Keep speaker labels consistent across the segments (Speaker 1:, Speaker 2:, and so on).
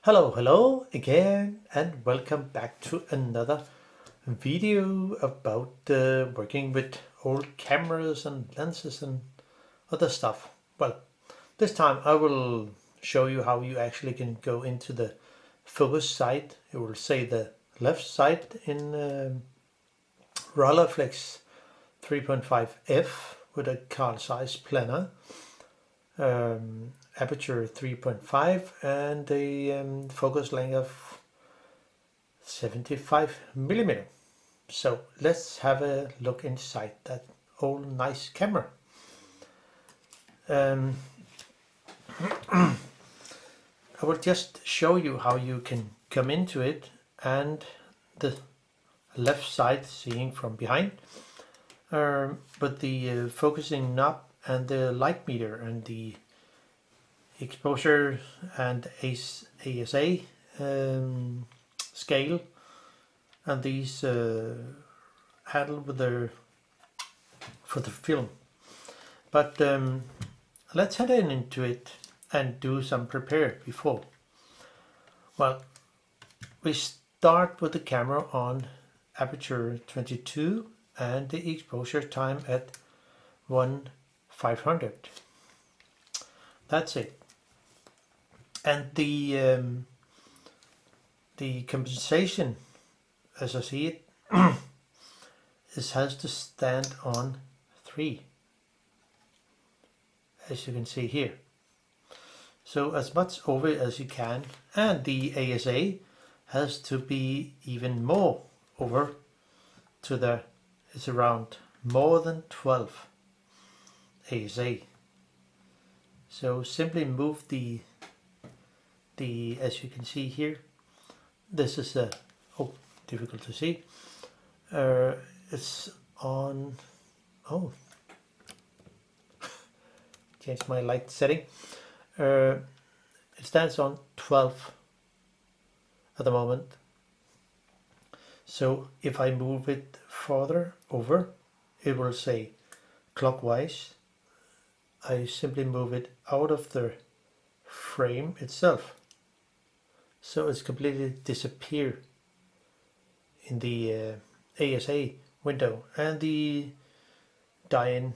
Speaker 1: Hello again, and welcome back to another video about working with old cameras and lenses and other stuff. Well, this time I will show you how you actually can go into the focus side. It will say the left side in Rolleiflex 3.5F with a Carl Zeiss Planar. Aperture 3.5 and a focus length of 75 millimeter. So let's have a look inside that old nice camera. I will just show you how you can come into it, and the left side seeing from behind, but the focusing knob and the light meter and the exposure and ASA scale, and these handle with for the film. But let's head into it and do some prepare before. Well, we start with the camera on aperture 22 and the exposure time at 1/500. That's it. And the compensation, as I see it, has to stand on 3, as you can see here. So as much over as you can, and the ASA has to be even more over to it's around more than 12 ASA. So simply move the as you can see here, this is difficult to see. It's on, change my light setting. It stands on 12 at the moment. So if I move it further over, it will say clockwise. I simply move it out of the frame itself, so it's completely disappear in the ASA window. And the DIN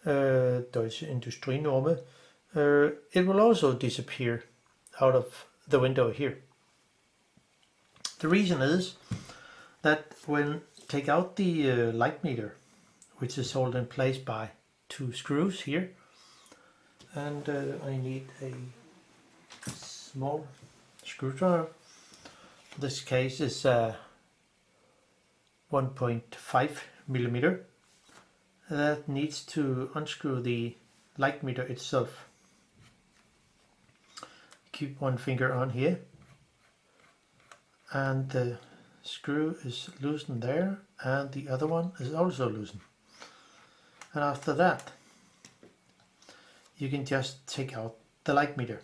Speaker 1: Deutsche Industrienorme, it will also disappear out of the window here. The reason is that when take out the light meter, which is held in place by 2 screws here, and I need a small screwdriver. This case is 1.5 millimeter. That needs to unscrew the light meter itself. Keep one finger on here, and the screw is loosened there, and the other one is also loosened. And after that, you can just take out the light meter.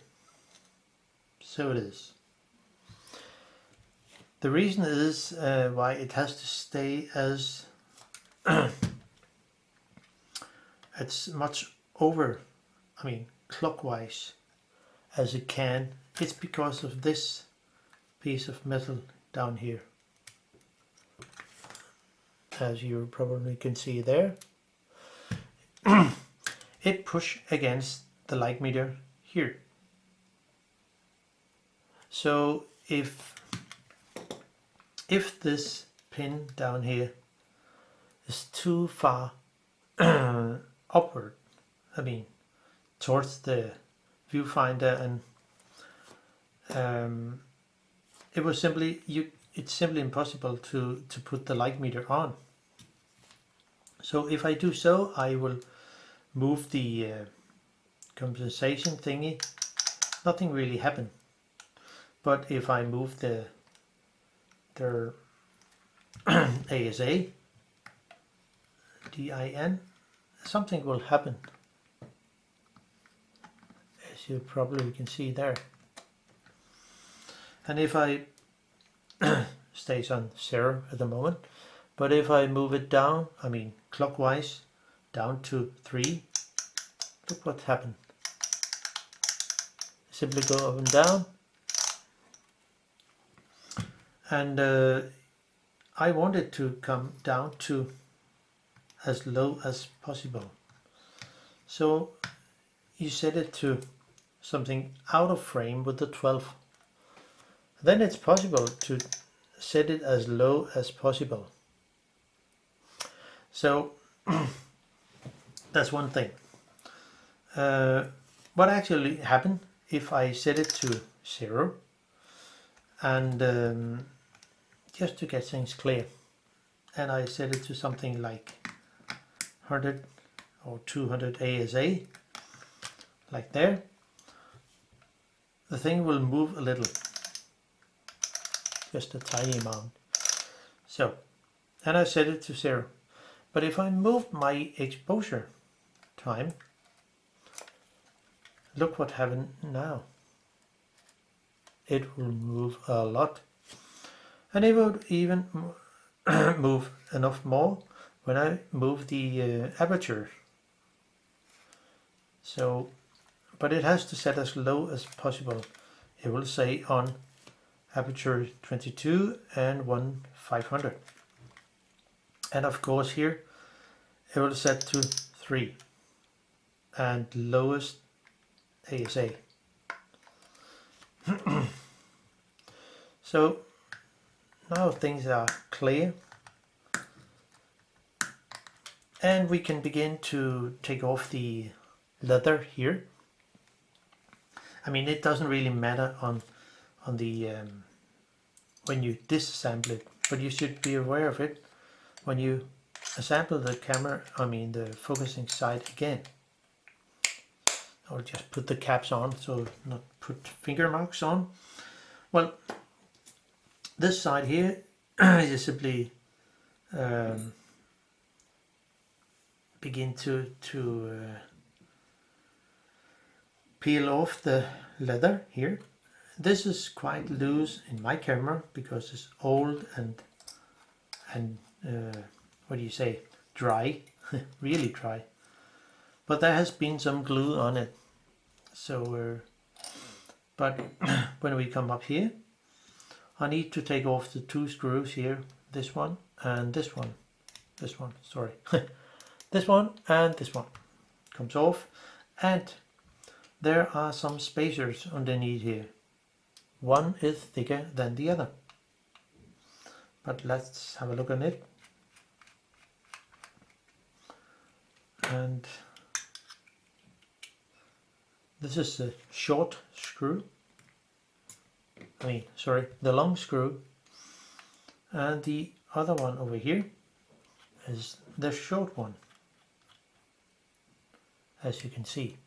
Speaker 1: So it is. The reason is why it has to stay as it's much over, clockwise as it can. It's because of this piece of metal down here, as you probably can see there. It push against the light meter here. So if this pin down here is too far upward, towards the viewfinder, and it's simply impossible to put the light meter on. So if I do so, I will move the compensation thingy. Nothing really happened. But if I move the ASA DIN, something will happen, as you probably can see there. And if I stays on 0 at the moment, but if I move it down, clockwise, down to 3, look what happened. simply go up and down, and I want it to come down to as low as possible. So you set it to something out of frame with the 12. Then it's possible to set it as low as possible. So that's one thing. What actually happened if I set it to 0 and just to get things clear, and I set it to something like 100 or 200 ASA, like there, the thing will move a little, just a tiny amount. So, and I set it to 0. But if I move my exposure time, look what happened now. It will move a lot. And it would even move enough more when I move the aperture. So, but it has to set as low as possible. It will say on aperture 22 and 1/500. And of course here it will set to 3 and lowest ASA. So now things are clear, and we can begin to take off the leather here. I mean, it doesn't really matter on the when you disassemble it, but you should be aware of it when you assemble the camera, I mean the focusing side again. I'll just put the caps on, so not put finger marks on. Well, this side here you simply begin to peel off the leather here. This is quite loose in my camera because it's old and what do you say, dry, really dry. But there has been some glue on it. So, but when we come up here, I need to take off the 2 screws here, this one and this one, sorry, this one and this one comes off, and there are some spacers underneath here. One is thicker than the other, but let's have a look on it. And this is the short screw, the long screw, and the other one over here is the short one, as you can see.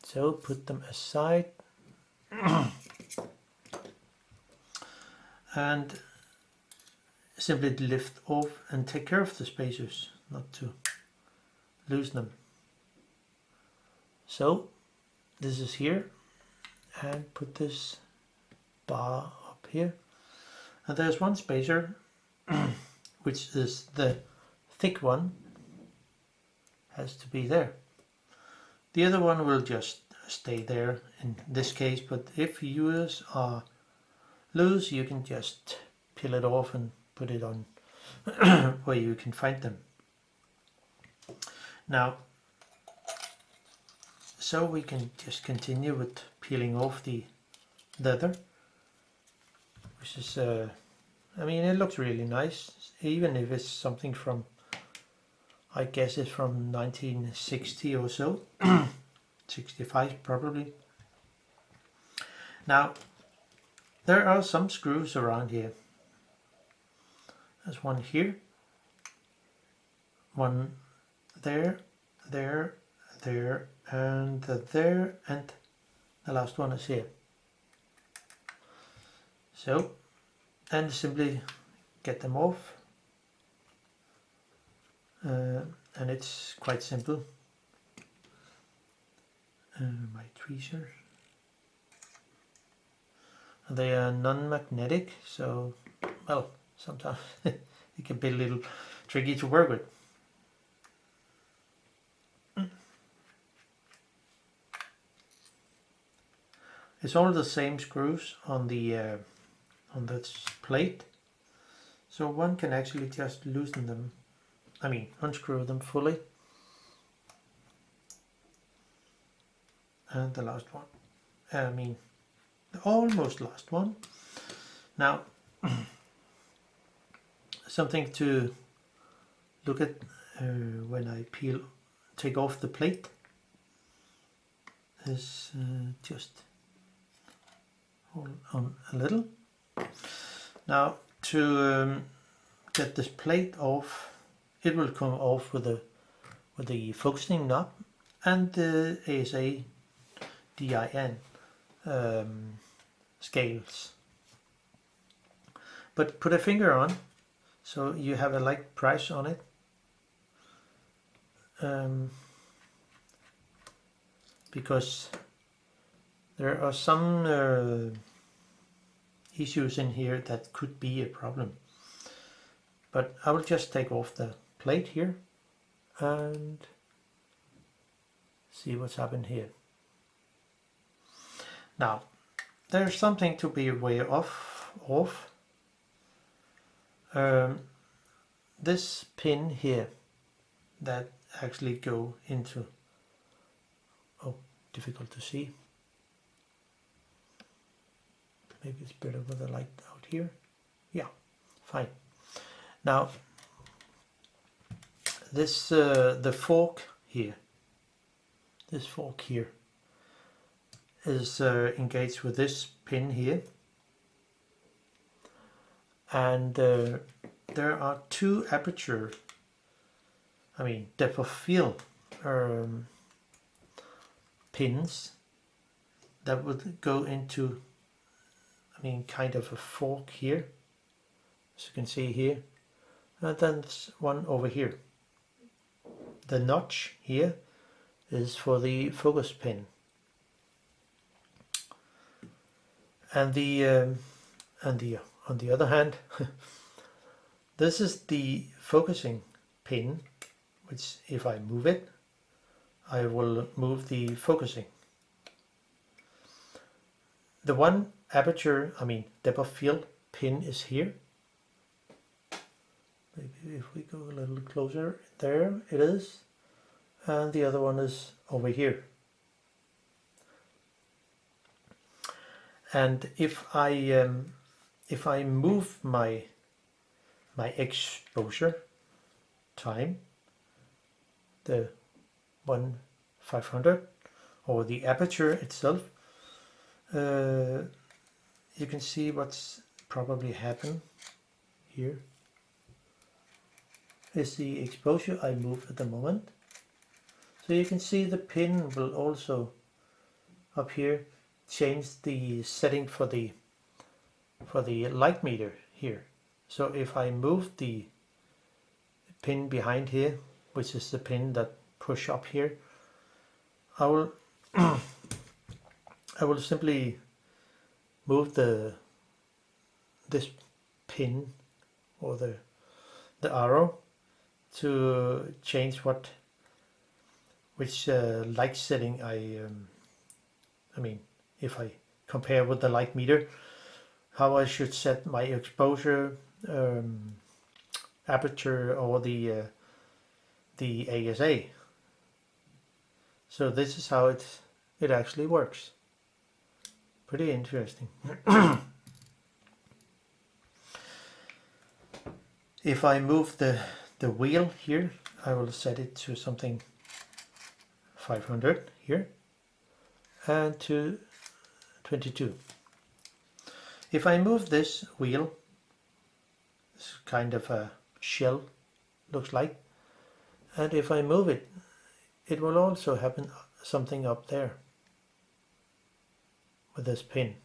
Speaker 1: So put them aside and simply lift off and take care of the spacers, not to loosen them. So this is here, and put this bar up here, and there's one spacer which is the thick one, has to be there. The other one will just stay there in this case, but if yours are loose, you can just peel it off and put it on where you can find them. Now, so we can just continue with peeling off the leather, which is, I mean, it looks really nice, even if it's something from, I guess it's from 1960 or so, 65 probably. Now, there are some screws around here. There's one here, one there, there, there, and there, and the last one is here. So, and simply get them off, and it's quite simple. My tweezers, they are non-magnetic, so well, sometimes it can be a little tricky to work with. It's all the same screws on this plate, so one can actually just loosen them, unscrew them fully. And the last one, the almost last one. Now, something to look at when I take off the plate is just hold on a little. Now, to get this plate off, it will come off with the focusing knob and the ASA DIN scales. But put a finger on so you have a light price on it. Because there are some issues in here that could be a problem. But I will just take off the plate here and see what's happened here. Now, there's something to be aware of. This pin here that actually go into, difficult to see. Maybe it's better with the light out here. Yeah, fine. Now, this the fork here. This fork here is engaged with this pin here, and there are two aperture, depth of field pins that would go into, kind of a fork here, as you can see here, and then there's one over here. The notch here is for the focus pin, and on the other hand, this is the focusing pin, which if I move it, I will move the focusing. The one aperture, depth of field pin is here. Maybe if we go a little closer, there it is. And the other one is over here. And if I move my exposure time, the 1/500, or the aperture itself, you can see what's probably happened here is the exposure I move at the moment. So you can see the pin will also up here change the setting for the light meter here. So if I move the pin behind here, which is the pin that push up here, I will I will simply move this pin or the arrow to change which light setting if I compare with the light meter, how I should set my exposure, aperture, or the ASA. So this is how it actually works. Pretty interesting. If I move the wheel here, I will set it to something 500 here and to 22. If I move this wheel, it's kind of a shell, looks like, and if I move it, it will also happen something up there with this pin.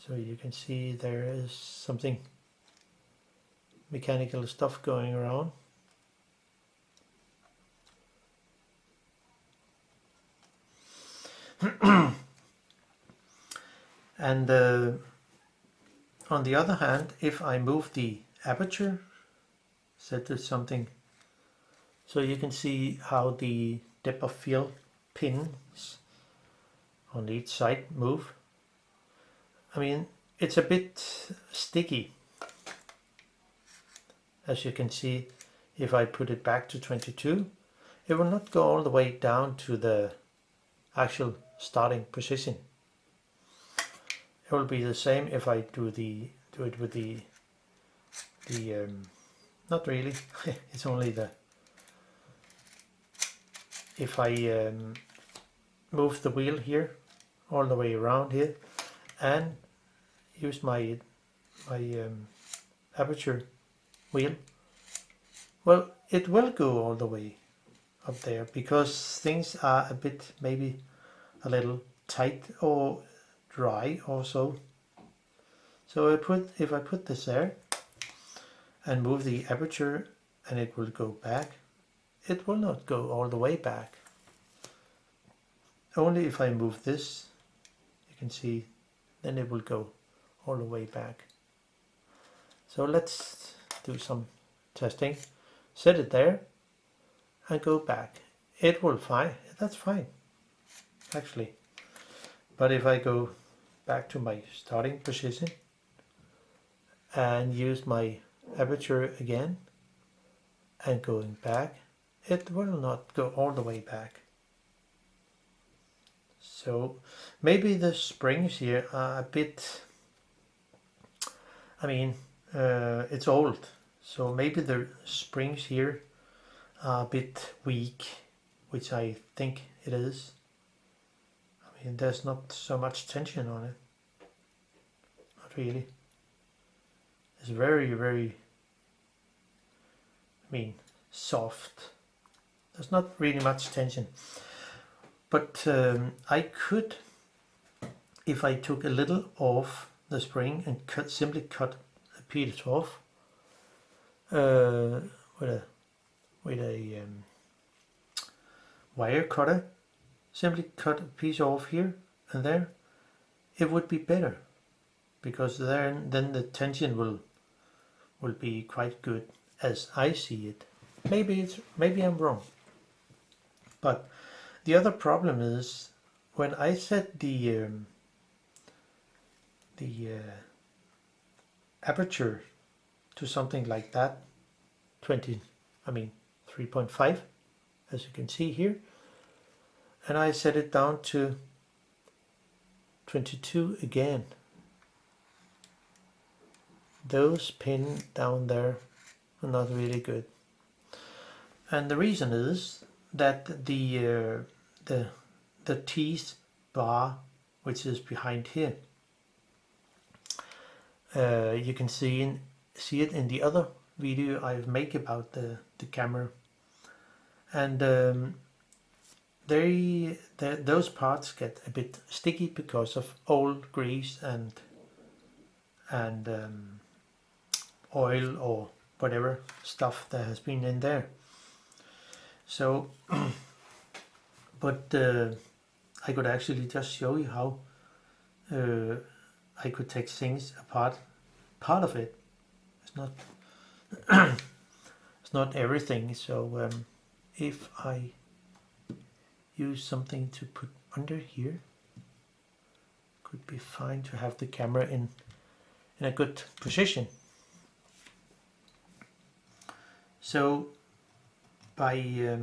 Speaker 1: So you can see there is something mechanical stuff going around. And on the other hand, if I move the aperture, set to something, so you can see how the depth of field pins on each side move. I mean, it's a bit sticky. As you can see, if I put it back to 22, it will not go all the way down to the actual starting position. It will be the same if I do it with the not really. It's only the, if I move the wheel here all the way around here and use my aperture wheel, well, it will go all the way up there because things are a bit, maybe a little tight or dry or so. So if I put this there and move the aperture, and it will go back, it will not go all the way back. Only if I move this, you can see, then it will go all the way back. So let's do some testing. Set it there and go back. It will fine. That's fine, actually. But if I go back to my starting position and use my aperture again and going back, it will not go all the way back. So maybe the springs here are a bit, I mean, it's old, so maybe the springs here are a bit weak, which I think it is. I mean, there's not so much tension on it. Not really. It's very, very, I mean, soft. There's not really much tension. But I could, if I took a little off the spring and simply cut a piece off with a wire cutter, simply cut a piece off here and there, it would be better, because then the tension will be quite good as I see it. Maybe I'm wrong, but the other problem is when I set the aperture to something like that, 3.5, as you can see here, and I set it down to 22 again. Those pins down there are not really good, and the reason is that the teeth bar, which is behind here, you can see it in the other video I've made about the camera, and those parts get a bit sticky because of old grease and oil or whatever stuff that has been in there. So but I could actually just show you how I could take things apart. Part of it, it's not it's not everything. So if I use something to put under here, could be fine to have the camera in a good position. So by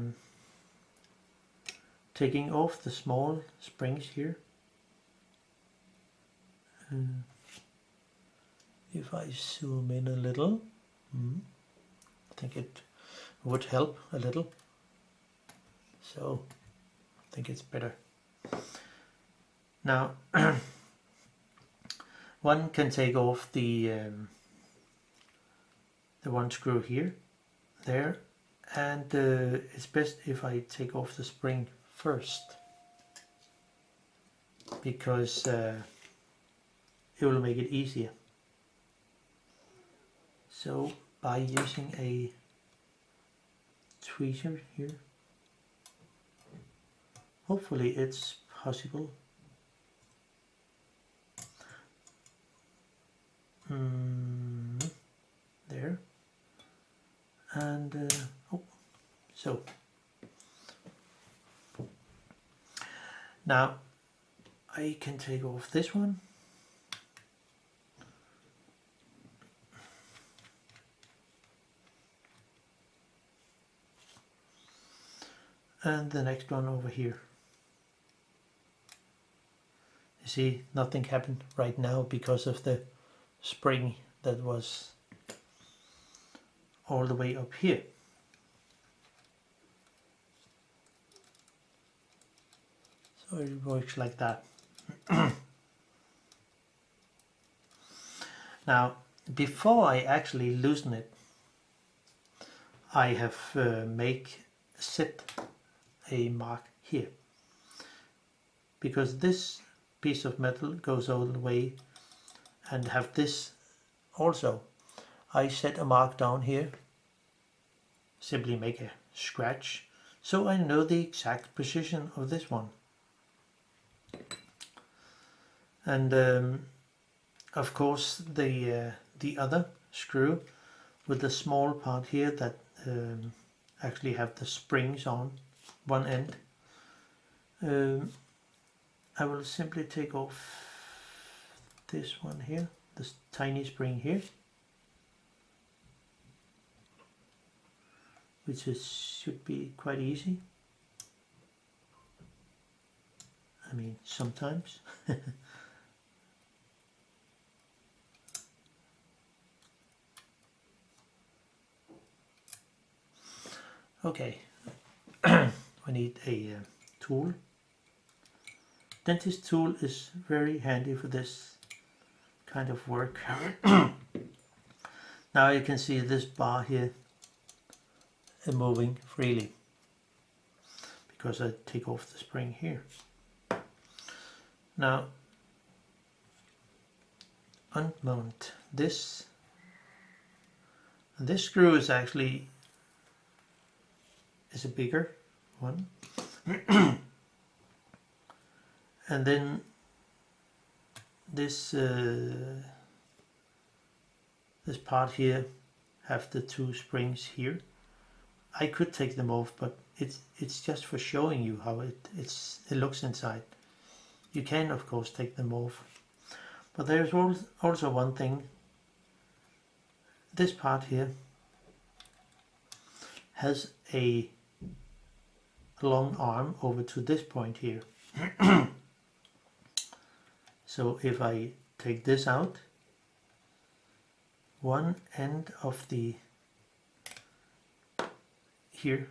Speaker 1: taking off the small springs here, if I zoom in a little, I think it would help a little. So I think it's better. Now one can take off the one screw here, there, and it's best if I take off the spring first, because it will make it easier. So by using a tweezer here, hopefully it's possible. There, and so Now I can take off this one. And the next one over here. You see, nothing happened right now because of the spring that was all the way up here. So it works like that. Now, before I actually loosen it, I have set a mark here, because this piece of metal goes all the way, and have this also. I set a mark down here, simply make a scratch, so I know the exact position of this one. And of course the other screw with the small part here that actually have the springs on one end, I will simply take off this one here, this tiny spring here, which should be quite easy. I mean, sometimes. Okay, we need a tool. Dentist tool is very handy for this kind of work. Now you can see this bar here is moving freely because I take off the spring here. Now unmount this. And this screw is actually a bigger one. And then this this part here have the two springs here. I could take them off, but it's just for showing you how it looks inside. You can of course take them off, but there's also one thing. This part here has a long arm over to this point here. So if I take this out, one end of the here,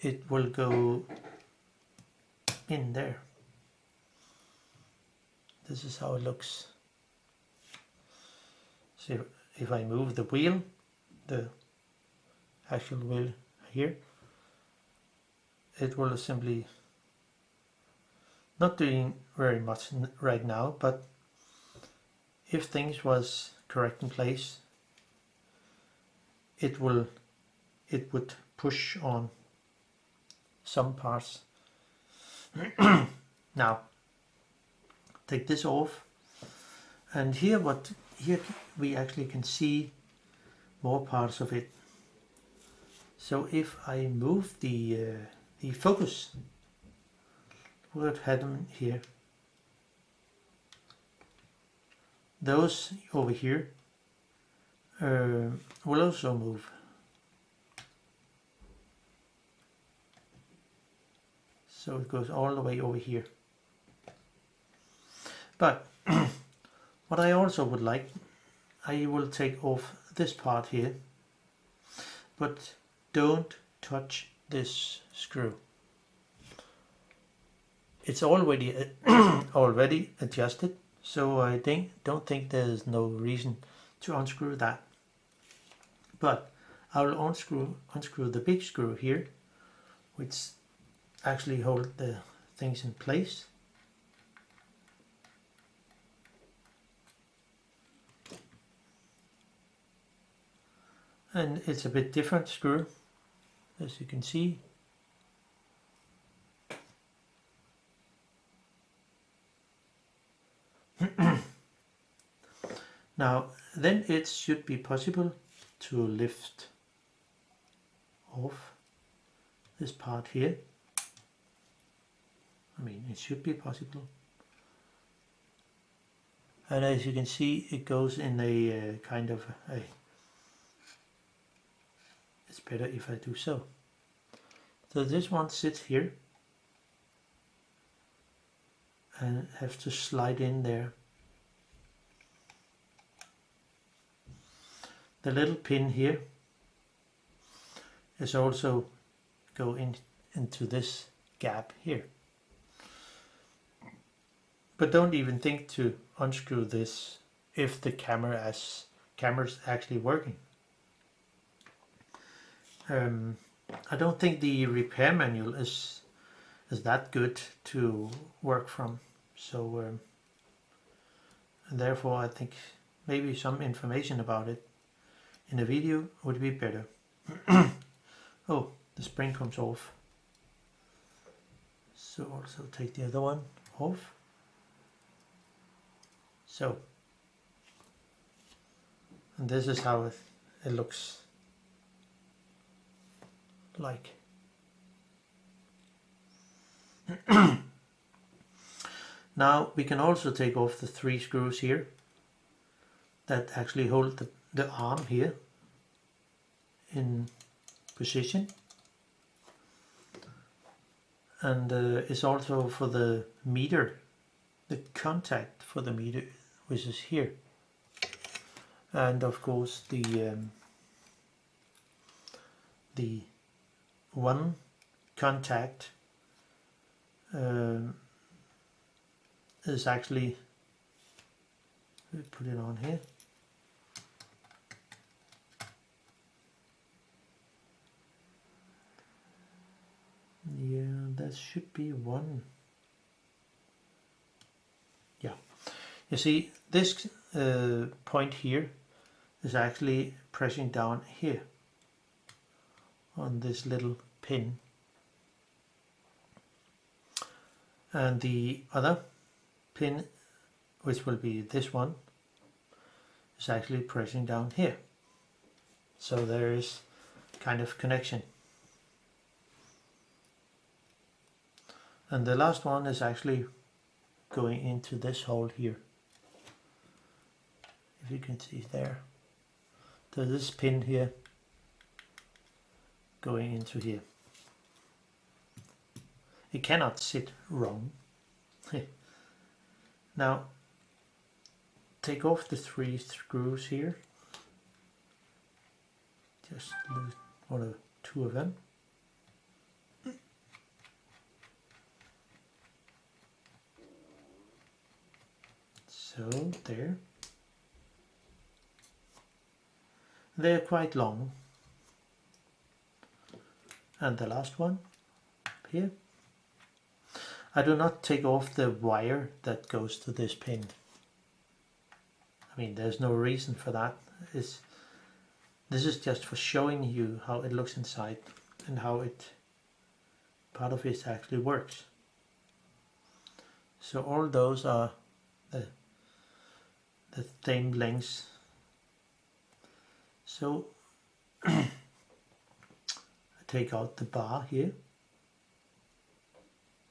Speaker 1: it will go in there. This is how it looks. So if I move the wheel, the actual wheel here, it will simply, not doing very much right now, but if things was correct in place, it would push on some parts. Now take this off, and here we actually can see more parts of it. So if I move the focus, we'll have them here. Those over here will also move. So it goes all the way over here. But what I also would like, I will take off this part here, but don't touch this screw. It's already already adjusted, so I don't think there's no reason to unscrew that. But I will unscrew the big screw here, which actually hold the things in place. And it's a bit different screw, as you can see. Now then it should be possible to lift off this part here. I mean, it should be possible. And as you can see, it goes in a kind of a, it's better if I do so. So this one sits here and have to slide in there. The little pin here is also go into this gap here. But don't even think to unscrew this if the camera's actually working. I don't think the repair manual is that good to work from. So and therefore I think maybe some information about it in a video would be better. Oh, the spring comes off. So also take the other one off. So, and this is how it looks like. Now we can also take off the 3 screws here that actually hold the arm here in position, and it's also for the meter, the contact for the meter, which is here, and of course the one contact is actually, we put it on here. Yeah, that should be one. Yeah, you see this point here is actually pressing down here on this little pin, and the other pin, which will be this one, is actually pressing down here. So there is kind of connection. And the last one is actually going into this hole here. If you can see there. So this pin here going into here. It cannot sit wrong. Now take off the 3 screws here. Just one or 2 of them. So there. They're quite long. And the last one here. I do not take off the wire that goes to this pin. I mean, there's no reason for that. This is just for showing you how it looks inside and how part of it actually works. So all those are the same lengths. So I take out the bar here.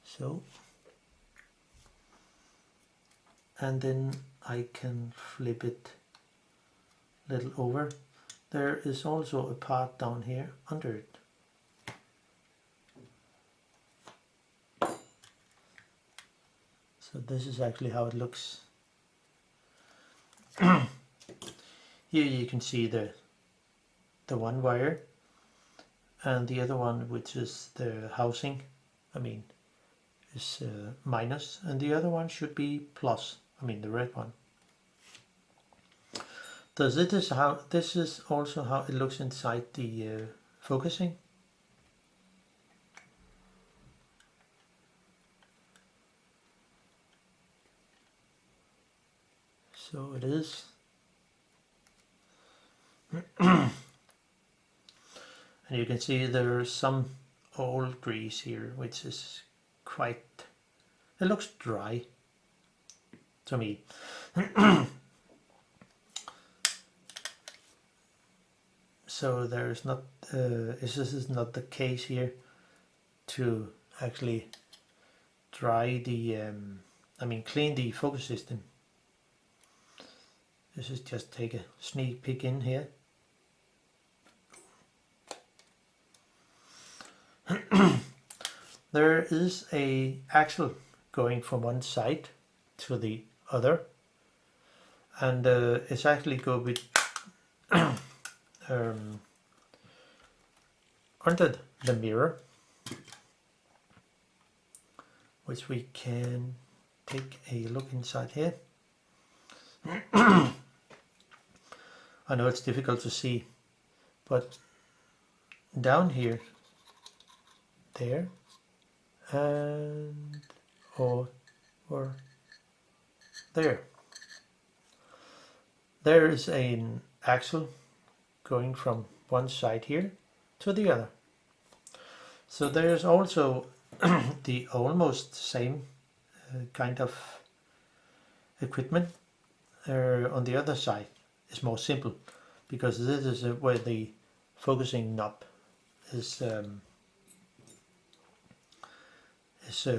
Speaker 1: So, and then I can flip it a little over. There is also a part down here under it. So this is actually how it looks. Here you can see the one wire and the other one, which is the housing, I mean, is minus, and the other one should be plus, I mean the red one. So this is also how it looks inside the focusing. So it is. And you can see there is some old grease here, which is quite, it looks dry to me. So there is not, this is not the case here to actually dry the, clean the focus system. This is just take a sneak peek in here. There is a axle going from one side to the other, and it's actually go with under the mirror, which we can take a look inside here. I know it's difficult to see, but down here, there, and or there is an axle going from one side here to the other. So there's also the almost same kind of equipment on the other side. Is more simple, because this is where the focusing knob is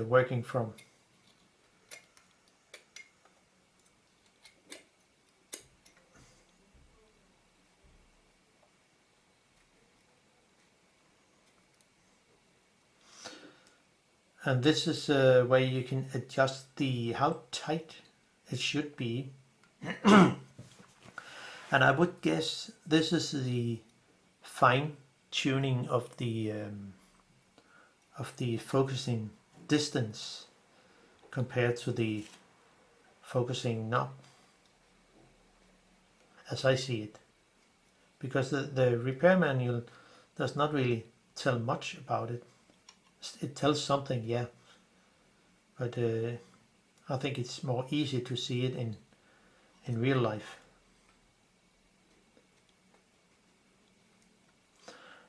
Speaker 1: working from. And this is where you can adjust how tight it should be. And I would guess this is the fine tuning of the focusing distance compared to the focusing knob, as I see it, because the repair manual does not really tell much about it. It tells something, yeah, but I think it's more easy to see it in real life.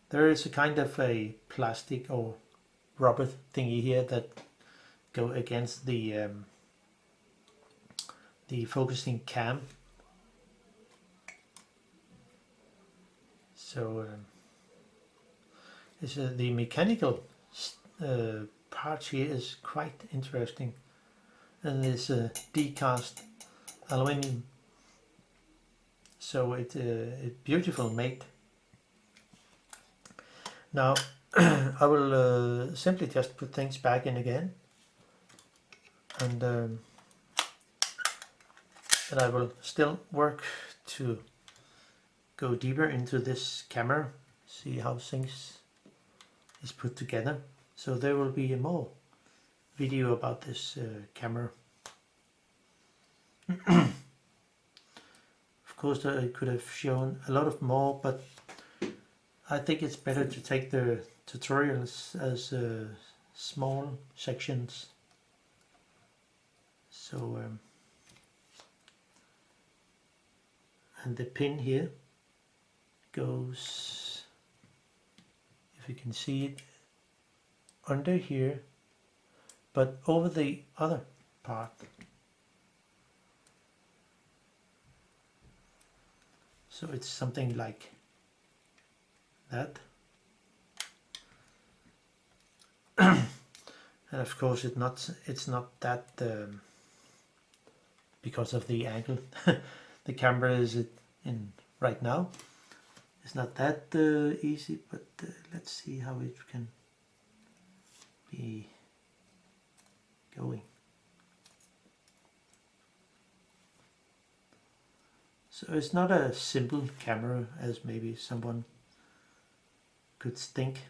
Speaker 1: There is a kind of a plastic or rubber thingy here that go against the focusing cam. So the mechanical part here is quite interesting, and it's a die-cast aluminum, so it's beautiful made. Now I will simply just put things back in again, and I will still work to go deeper into this camera, see how things is put together. So there will be more video about this camera. Of course I could have shown a lot of more, but I think it's better to take the tutorials as small sections. So and the pin here goes, if you can see it, under here, but over the other part. So it's something like that. And of course it's not that because of the angle the camera is in right now. It's not that easy, but let's see how it can be going. So it's not a simple camera as maybe someone could think.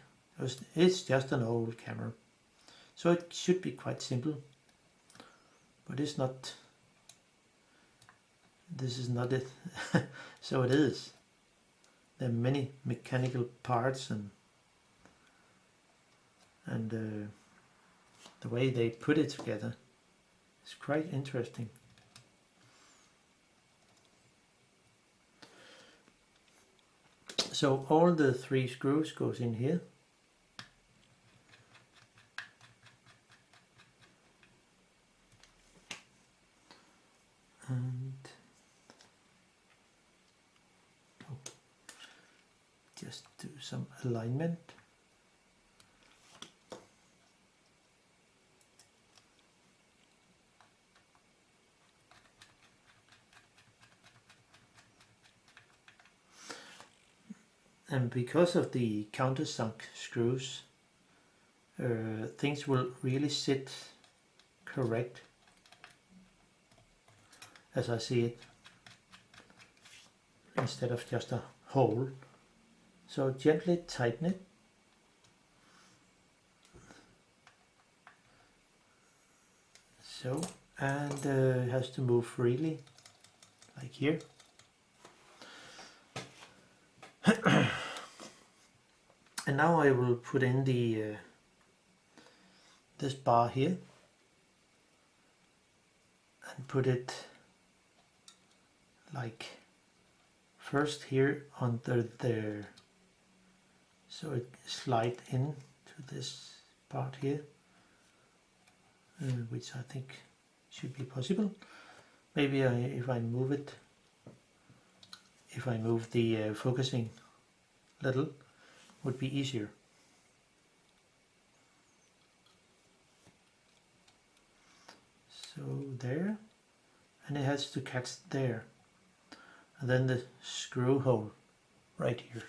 Speaker 1: It's just an old camera, so it should be quite simple, but it's not. This is not it. So it is. There are many mechanical parts, and the way they put it together is quite interesting. So all the 3 screws goes in here. And just do some alignment. And because of the countersunk screws, things will really sit correct as I see it, instead of just a hole. So gently tighten it. So, and it has to move freely, like here. And now I will put in the this bar here and put it like first here under there, so it slide in to this part here, which I think should be possible. Maybe if I move it, if I move the focusing little, would be easier. So there, and it has to catch there, and then the screw hole right here,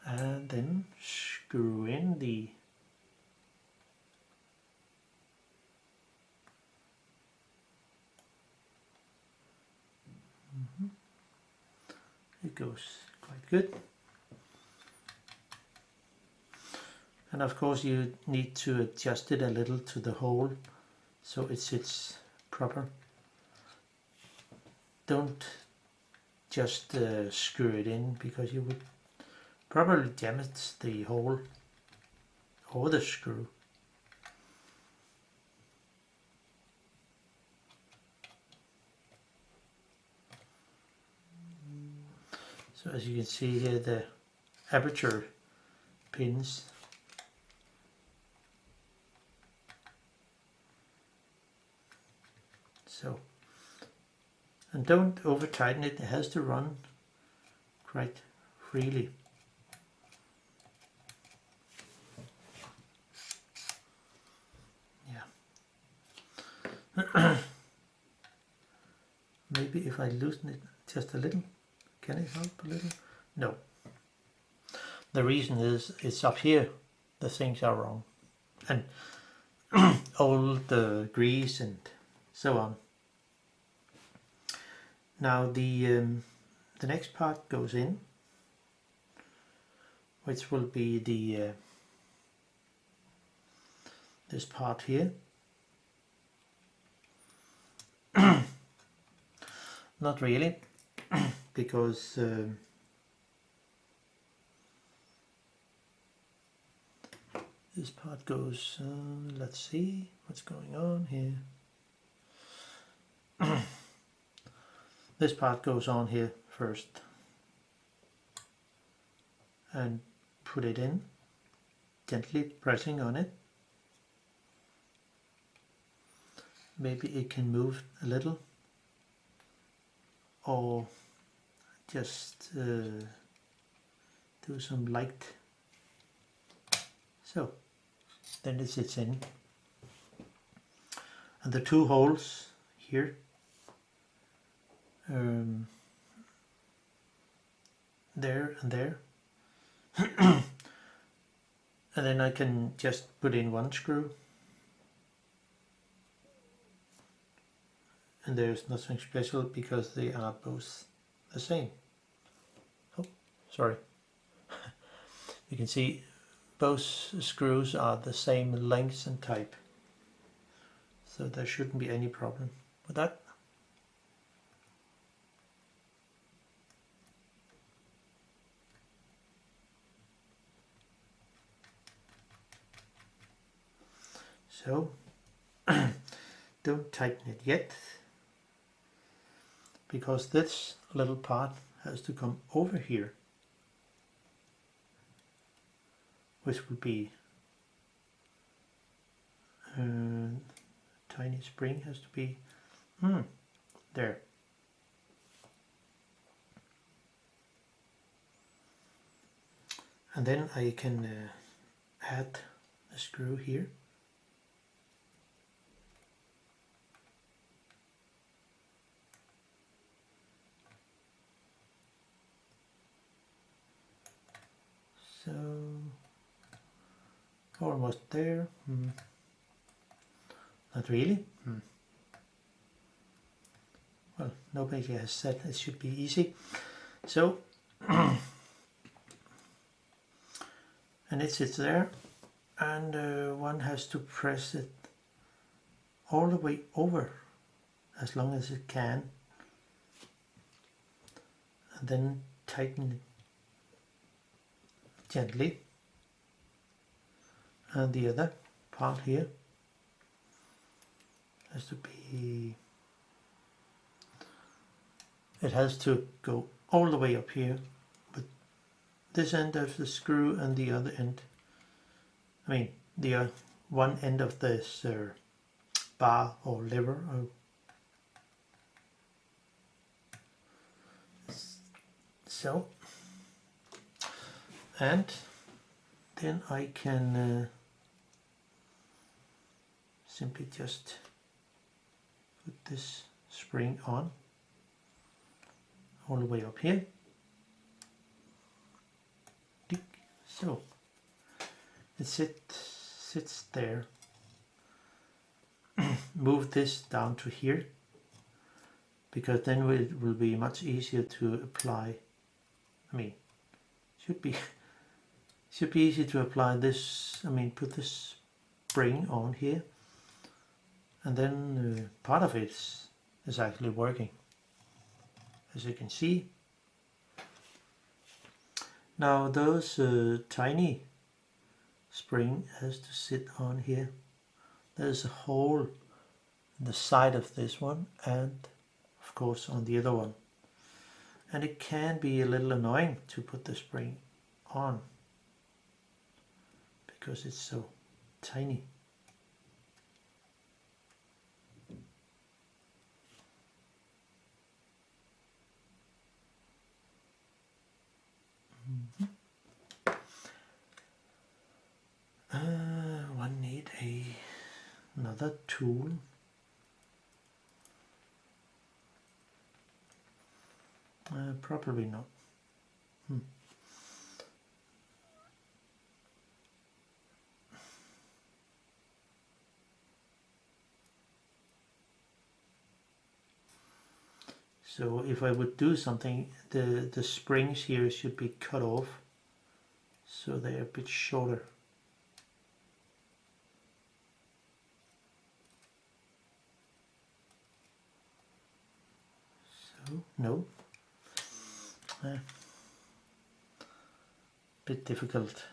Speaker 1: and then screw in the it goes quite good. And of course you need to adjust it a little to the hole so it sits proper. Don't just screw it in, because you would probably damage the hole or the screw. So as you can see here, the aperture pins, so, and don't over tighten it, it has to run quite freely. Yeah. Maybe if I loosen it just a little, can it help a little? No. The reason is it's up here the things are wrong, and all the grease and so on. Now the next part goes in, which will be the this part here. Not really, because this part goes, let's see what's going on here. This part goes on here first, and put it in, gently pressing on it. Maybe it can move a little, or just do some light. So then it sits in, and the two holes here, there and there, and then I can just put in one screw, and there's nothing special because they are both the same. Oh, sorry. You can see both screws are the same length and type, so there shouldn't be any problem with that. So don't tighten it yet, because this little part has to come over here, which would be tiny spring has to be there. And then I can add a screw here. Almost there. Not really. Well, nobody has said it should be easy. So, and it sits there, and one has to press it all the way over as long as it can, and then tighten it gently. And the other part here has to be, it has to go all the way up here with this end of the screw and the other end, I mean the one end of this bar or lever. So, and then I can simply just put this spring on all the way up here. So it sits there. Move this down to here, because then it will be much easier to apply. I mean, should be easy to apply this. I mean, put this spring on here, and then part of it is actually working, as you can see. Now those tiny spring has to sit on here. There's a hole in the side of this one, and of course on the other one, and it can be a little annoying to put the spring on because it's so tiny. One need another tool. Probably not. So if I would do something, the springs here should be cut off so they're a bit shorter. So, no. Bit difficult.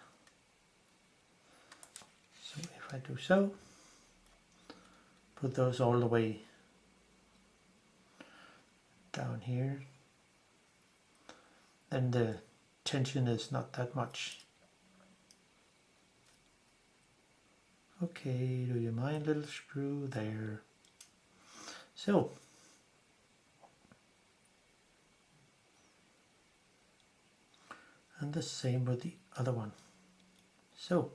Speaker 1: So if I do so, put those all the way down here, then the tension is not that much. Okay, do you mind, little screw there? So and the same with the other one. So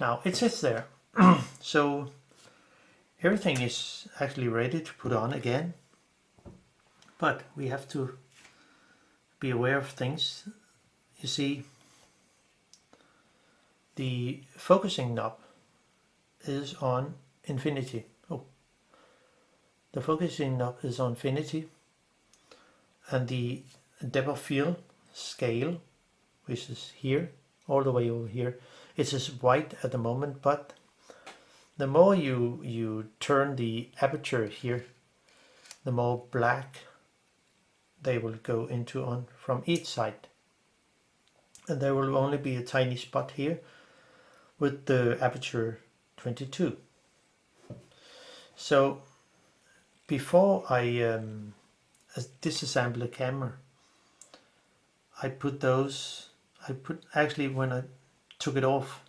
Speaker 1: now it sits there. So everything is actually ready to put on again, but we have to be aware of things. You see, the focusing knob is on infinity. Oh, the focusing knob is on infinity, and the depth of field scale, which is here, all the way over here, it is white at the moment, but the more you turn the aperture here, the more black they will go into on from each side, and there will only be a tiny spot here with the aperture 22. So before I disassemble the camera, actually when I took it off,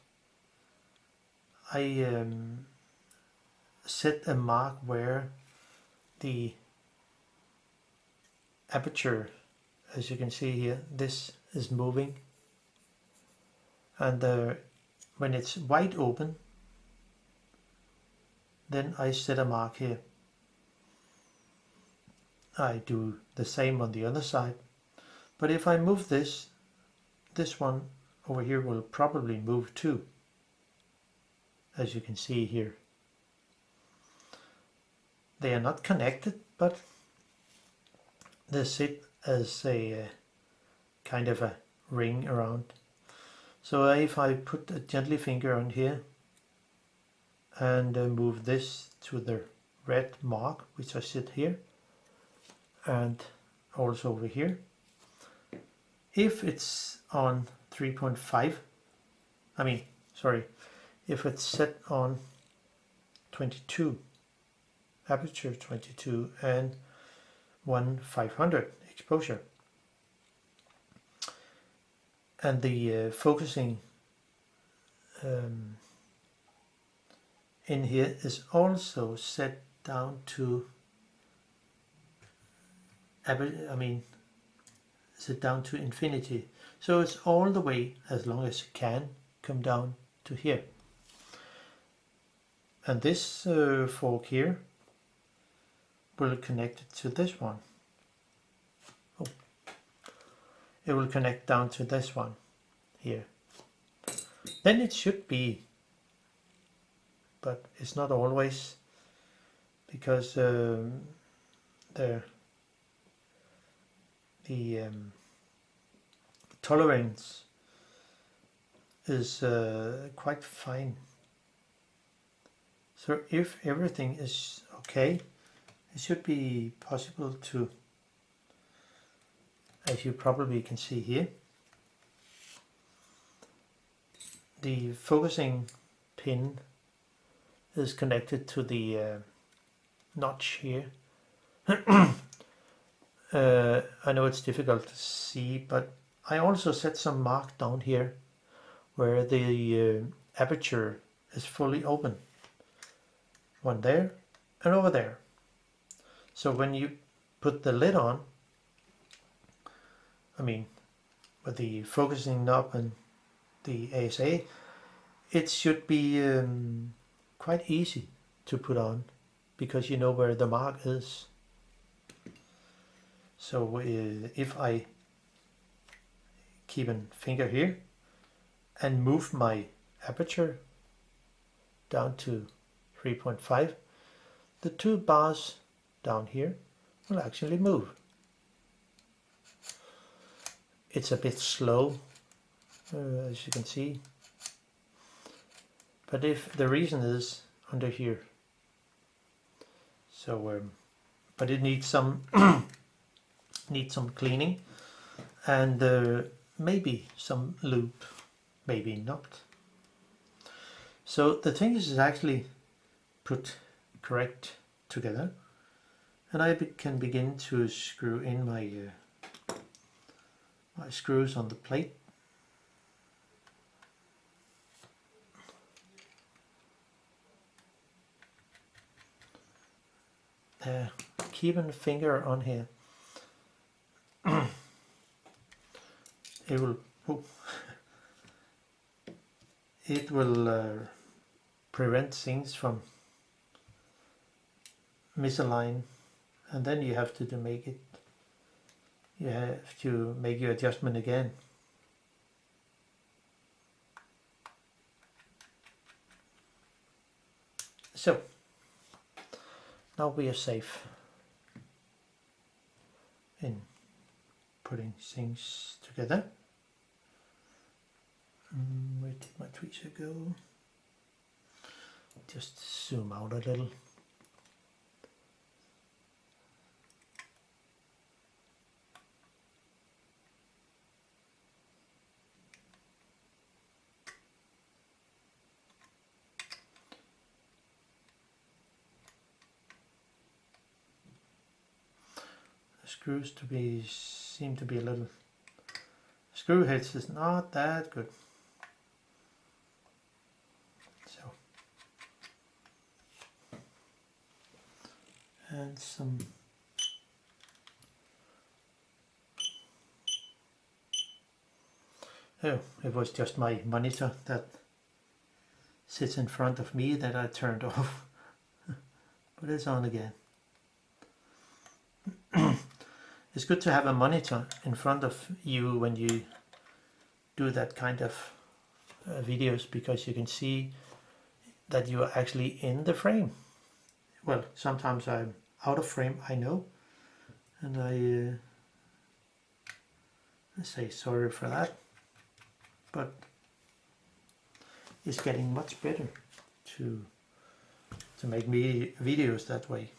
Speaker 1: I set a mark where the aperture, as you can see here, this is moving, and when it's wide open, then I set a mark here. I do the same on the other side, but if I move this one over here will probably move too. as you can see here. They are not connected, but they sit as a kind of a ring around. So if I put a gently finger on here and move this to the red mark, which I set here, and also over here, if it's on 3.5, if it's set on 22, aperture 22 and 1/500 exposure, and the focusing in here is also set down to infinity, so it's all the way as long as it can come down to here. And this fork here will connect it to this one. It will connect down to this one here. Then it should be, but it's not always, because the tolerance is quite fine. So if everything is okay, it should be possible to, as you probably can see here, the focusing pin is connected to the notch here. I know it's difficult to see, but I also set some mark down here where the aperture is fully open. One there and over there. So when you put the lid on, with the focusing knob and the ASA, it should be quite easy to put on, because you know where the mark is. So if I keep a finger here and move my aperture down to 3.5, the two bars down here will actually move. It's a bit slow, as you can see, but if the reason is under here, so but it needs some cleaning and maybe some lube, maybe not. So the thing is actually put correct together, and I can begin to screw in my my screws on the plate. Keep a finger on here. It will prevent things from misalign, and then you have to make it. You have to make your adjustment again. So now we are safe in putting things together. Where did my tweezer go? Just zoom out a little. Screws seem to be a little, screw heads is not that good. So, and some it was just my monitor that sits in front of me that I turned off, but it's on again. It's good to have a monitor in front of you when you do that kind of videos, because you can see that you are actually in the frame. Well, sometimes I'm out of frame, I know, and I say sorry for that, but it's getting much better to make me videos that way.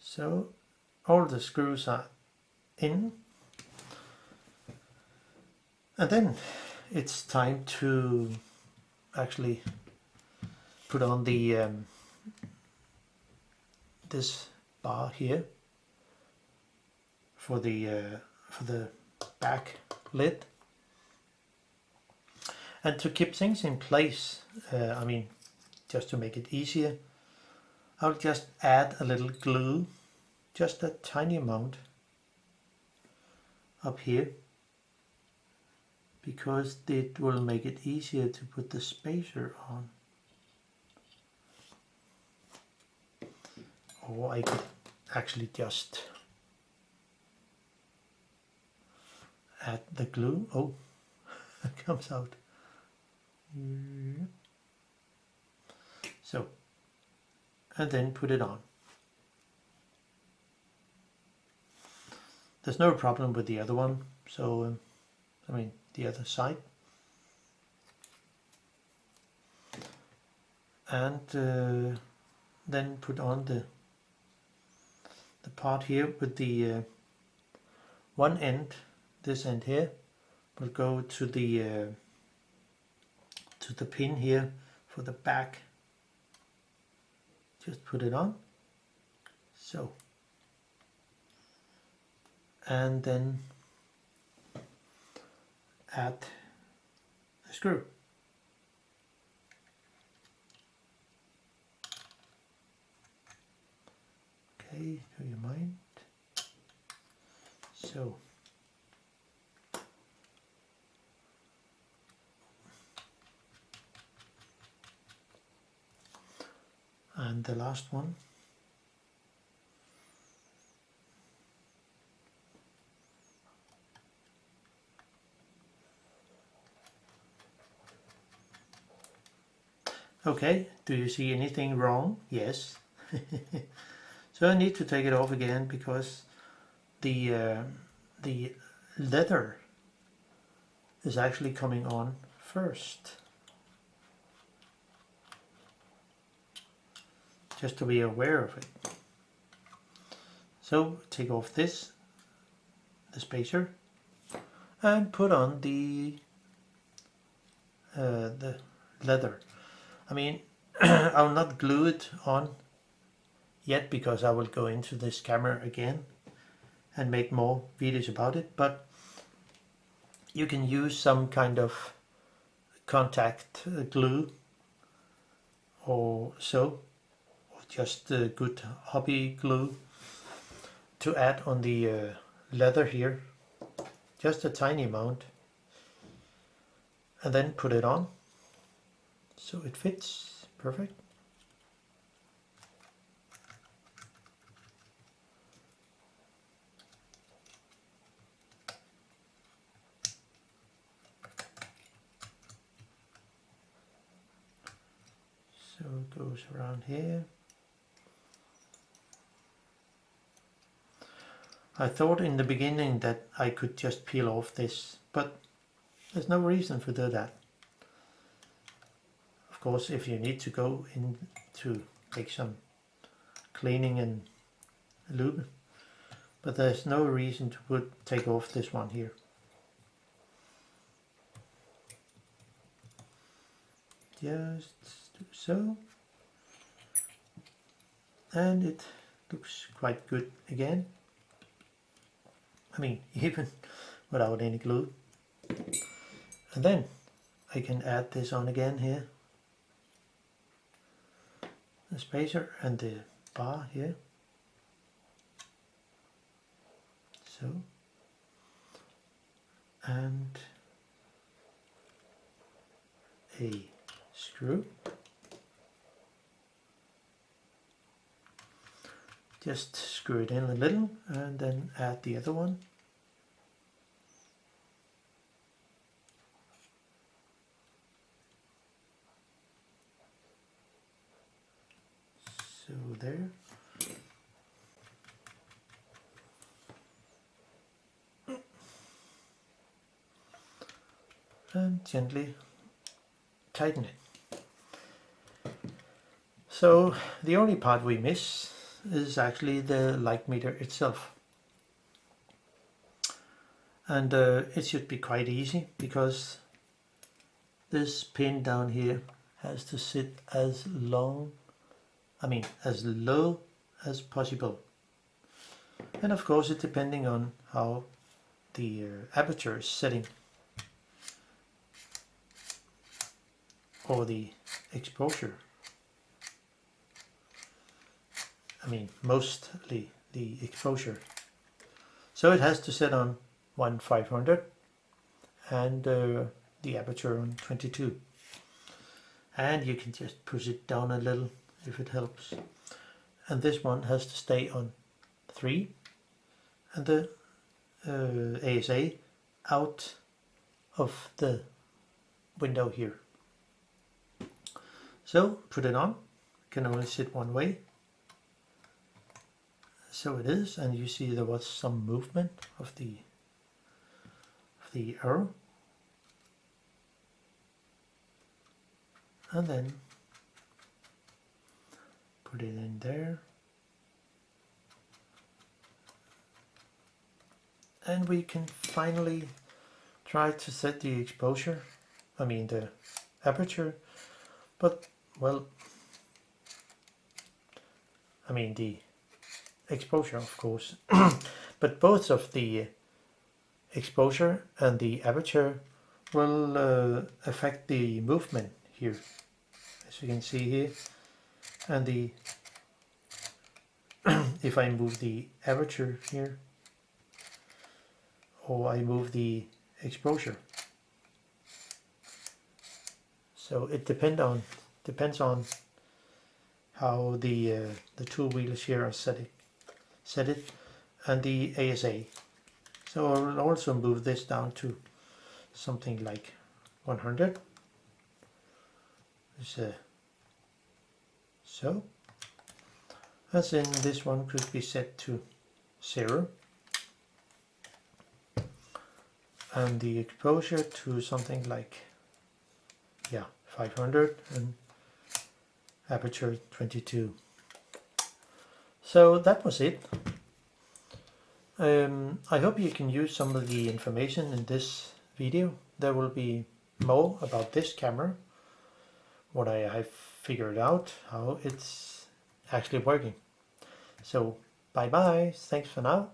Speaker 1: So all the screws are in, and then it's time to actually put on the this bar here for the back lid. And to keep things in place, I mean, just to make it easier, I'll just add a little glue, just a tiny amount up here, because it will make it easier to put the spacer on. Or I could actually just add the glue. Oh, it comes out. So, and then put it on. There's no problem with the other one, so I mean the other side. And then put on the part here with the one end, this end here, will go to the pin here for the back. Just put it on, so, and then add a screw. Okay, do you mind? So, and the last one. Okay, do you see anything wrong? Yes. So I need to take it off again because the leather is actually coming on first. Just to be aware of it. So take off the spacer, and put on the leather. I mean, I'll not glue it on yet because I will go into this camera again and make more videos about it, but you can use some kind of contact glue or so, or just good hobby glue to add on the leather here, just a tiny amount, and then put it on so it fits perfect. So it goes around here. I thought in the beginning that I could just peel off this, but there's no reason for do that. Of course, if you need to go in to make some cleaning and lube, but there's no reason to take off this one here. Just do so, and it looks quite good again. I mean, even without any glue. And then I can add this on again here, the spacer and the bar here, so, and a screw, just screw it in a little and then add the other one. So there. And gently tighten it. So the only part we miss is actually the light meter itself. And it should be quite easy, because this pin down here has to sit as low as possible. And of course it's depending on how the aperture is setting, or the exposure. Mostly the exposure. So it has to set on 1/500 and the aperture on 22. And you can just push it down a little if it helps. And this one has to stay on 3, and the ASA out of the window here. So put it on, can only sit one way. So it is, and you see there was some movement of the arrow. And then put it in there. And we can finally try to set the exposure, the aperture, but well, the exposure of course, but both of the exposure and the aperture will affect the movement here, as you can see here. And the if I move the aperture here, or I move the exposure, so it depends on how the two wheels here are set it, and the ASA. So I'll also move this down to something like 100. So, as in this one could be set to 0, and the exposure to something like 500, and aperture 22. So that was it. I hope you can use some of the information in this video. There will be more about this camera, what I have figured out, how it's actually working. So bye bye, thanks for now.